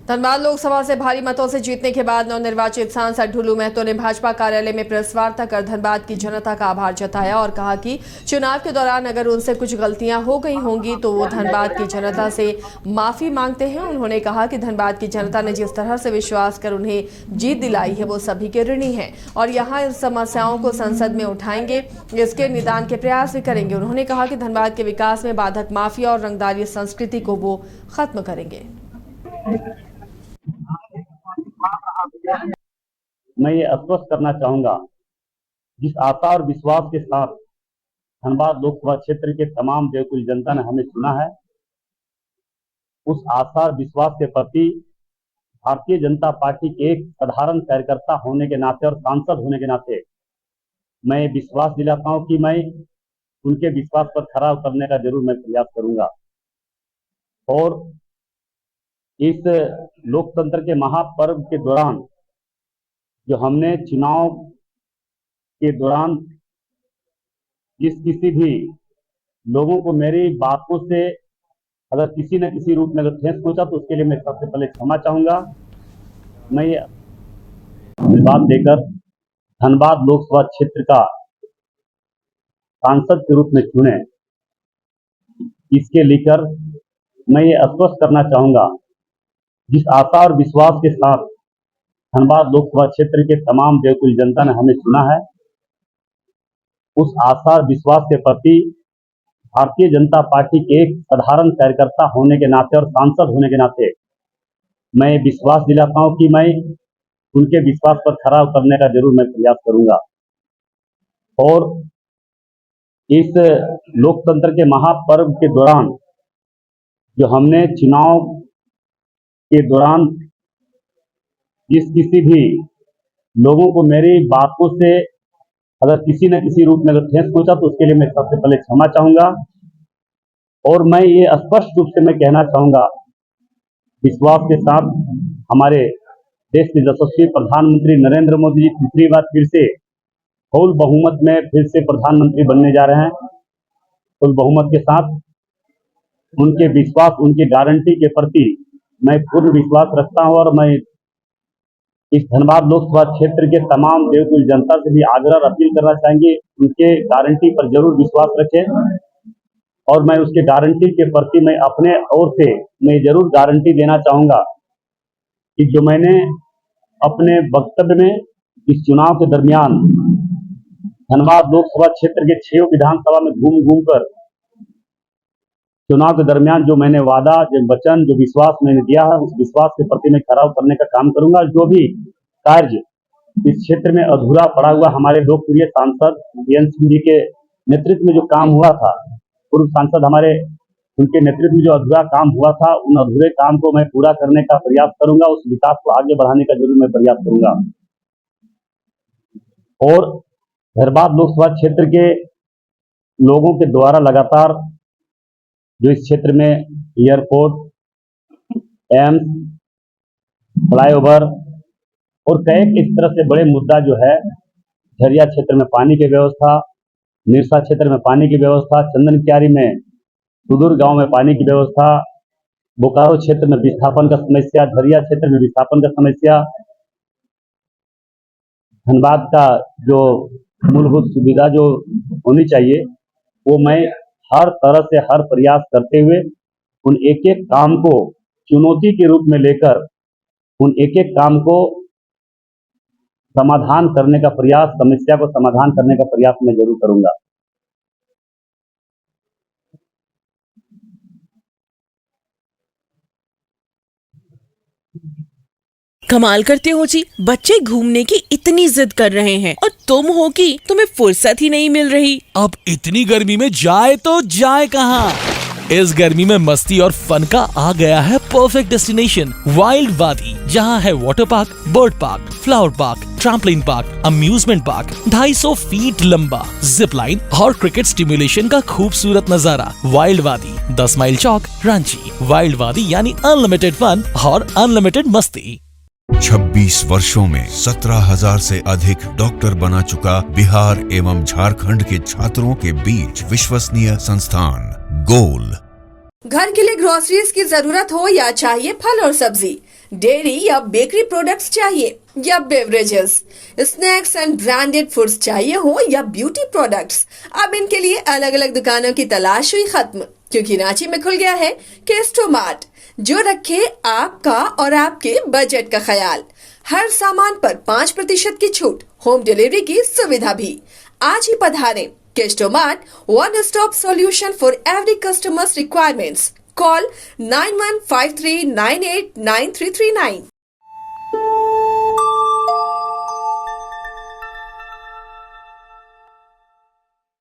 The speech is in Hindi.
धनबाद लोकसभा से भारी मतों से जीतने के बाद नवनिर्वाचित सांसद ढुलू महतो ने भाजपा कार्यालय में प्रेस वार्ता कर धनबाद की जनता का आभार जताया और कहा कि चुनाव के दौरान अगर उनसे कुछ गलतियां हो गई होंगी तो वो धनबाद की जनता से माफी मांगते हैं। उन्होंने कहा कि धनबाद की जनता ने जिस तरह से विश्वास कर उन्हें जीत दिलाई है वो सभी के ऋणी है और यहाँ इन समस्याओं को संसद में उठाएंगे, इसके निदान के प्रयास भी करेंगे। उन्होंने कहा कि धनबाद के विकास में बाधक माफिया और रंगदारी संस्कृति को वो खत्म करेंगे। मैं ये आश्वस्त करना चाहूंगा, जिस आशा और विश्वास के साथ धनबाद लोकसभा क्षेत्र के तमाम देवकुल जनता ने हमें चुना है, उस आशा और विश्वास के प्रति भारतीय जनता पार्टी के एक साधारण कार्यकर्ता होने के नाते और सांसद होने के नाते मैं विश्वास दिलाता हूं कि मैं उनके विश्वास पर खरा उतरने का जरूर मैं प्रयास करूंगा और इस लोकतंत्र के महापर्व के दौरान जो हमने चुनाव के दौरान जिस किसी भी लोगों को मेरी बातों से अगर किसी न किसी रूप में अगर ठेस पहुंचा तो उसके लिए मैं सबसे पहले क्षमा चाहूंगा। मैं ये बात देकर धनबाद लोकसभा क्षेत्र का सांसद के रूप में चुने, इसके लेकर मैं ये आश्वस्त करना चाहूंगा, जिस आशा और विश्वास के साथ धनबाद लोकसभा क्षेत्र के तमाम देवकुल जनता ने हमें चुना है, उस आशा और विश्वास के प्रति भारतीय जनता पार्टी के एक साधारण कार्यकर्ता होने के नाते और सांसद होने के नाते मैं विश्वास दिलाता हूं कि मैं उनके विश्वास पर खरा उतरने का जरूर मैं प्रयास करूंगा और इस लोकतंत्र के महापर्व के दौरान जो हमने चुनाव के दौरान जिस किसी भी लोगों को मेरी बातों से अगर किसी न किसी रूप में अगर ठेस पहुंचा तो उसके लिए मैं सबसे पहले क्षमा चाहूंगा और मैं ये स्पष्ट रूप से मैं कहना चाहूंगा, विश्वास के साथ हमारे देश के यशस्वी प्रधानमंत्री नरेंद्र मोदी जी तीसरी बार फिर से फुल बहुमत में फिर से प्रधानमंत्री बनने जा रहे हैं। फुल बहुमत के साथ उनके विश्वास, उनकी गारंटी के प्रति मैं पूर्ण विश्वास रखता हूं और मैं इस धनबाद लोकसभा क्षेत्र के तमाम देवकुल जनता से भी आग्रह और अपील करना चाहेंगे, उनके गारंटी पर जरूर विश्वास रखें और मैं उसके गारंटी के प्रति मैं अपने ओर से मैं जरूर गारंटी देना चाहूंगा कि जो मैंने अपने वक्तव्य में इस चुनाव के दरमियान धनबाद लोकसभा क्षेत्र के 6 विधानसभा में घूम घूम कर चुनाव के दरमियान जो मैंने वादा, जो वचन, जो विश्वास मैंने दिया है, उस विश्वास के प्रति मैं खरा उतरने का काम करूंगा। जो भी कार्य इस क्षेत्र में अधूरा पड़ा हुआ हमारे लोकप्रिय सांसद बीएन सिंह जी के नेतृत्व में जो काम हुआ था, पूर्व सांसद हमारे उनके नेतृत्व में जो अधूरा काम हुआ था, उन अधूरे काम को मैं पूरा करने का प्रयास करूंगा, उस विकास को आगे बढ़ाने का जरूर मैं प्रयास करूंगा और धनबाद लोकसभा क्षेत्र के लोगों के द्वारा लगातार जो इस क्षेत्र में एयरपोर्ट, एम्स, फ्लाईओवर और कई इस तरह से बड़े मुद्दा जो है, झरिया क्षेत्र में पानी की व्यवस्था, निरसा क्षेत्र में पानी की व्यवस्था, चंदन क्यारी में सुदूर गांव में पानी की व्यवस्था, बोकारो क्षेत्र में विस्थापन का समस्या, झरिया क्षेत्र में विस्थापन का समस्या, धनबाद का जो मूलभूत सुविधा जो होनी चाहिए वो मैं हर तरह से हर प्रयास करते हुए उन एक एक काम को चुनौती के रूप में लेकर उन एक एक काम को समाधान करने का प्रयास, समस्या को समाधान करने का प्रयास मैं जरूर करूंगा। कमाल करते हो जी, बच्चे घूमने की इतनी जिद कर रहे हैं और तुम हो कि तुम्हें फुर्सत ही नहीं मिल रही। अब इतनी गर्मी में जाए तो जाए कहाँ? इस गर्मी में मस्ती और फन का आ गया है परफेक्ट डेस्टिनेशन, वाइल्ड वादी, जहाँ है water park, bird park, flower park, trampoline park, amusement park, 250 feet लंबा, जिप लाइन और क्रिकेट स्टिमुलेशन का खूबसूरत नजारा। वाइल्ड वादी, 10 माइल चौक, रांची। वाइल्ड वादी यानी अनलिमिटेड फन और अनलिमिटेड मस्ती। 26 वर्षों में 17,000 से अधिक डॉक्टर बना चुका बिहार एवं झारखंड के छात्रों के बीच विश्वसनीय संस्थान गोल। घर के लिए ग्रोसरीज की जरूरत हो या चाहिए फल और सब्जी, डेयरी या बेकरी प्रोडक्ट्स चाहिए या beverages, snacks and branded foods चाहिए हो या ब्यूटी प्रोडक्ट्स, अब इनके लिए अलग अलग दुकानों की तलाश हुई खत्म, क्योंकि रांची में खुल गया है केस्टो मार्ट, जो रखे आपका और आपके बजट का ख्याल। हर सामान पर 5% की छूट, होम डिलीवरी की सुविधा भी। आज ही पधारें Kesto mart, one stop solution for every customers requirements. Call 9153989339.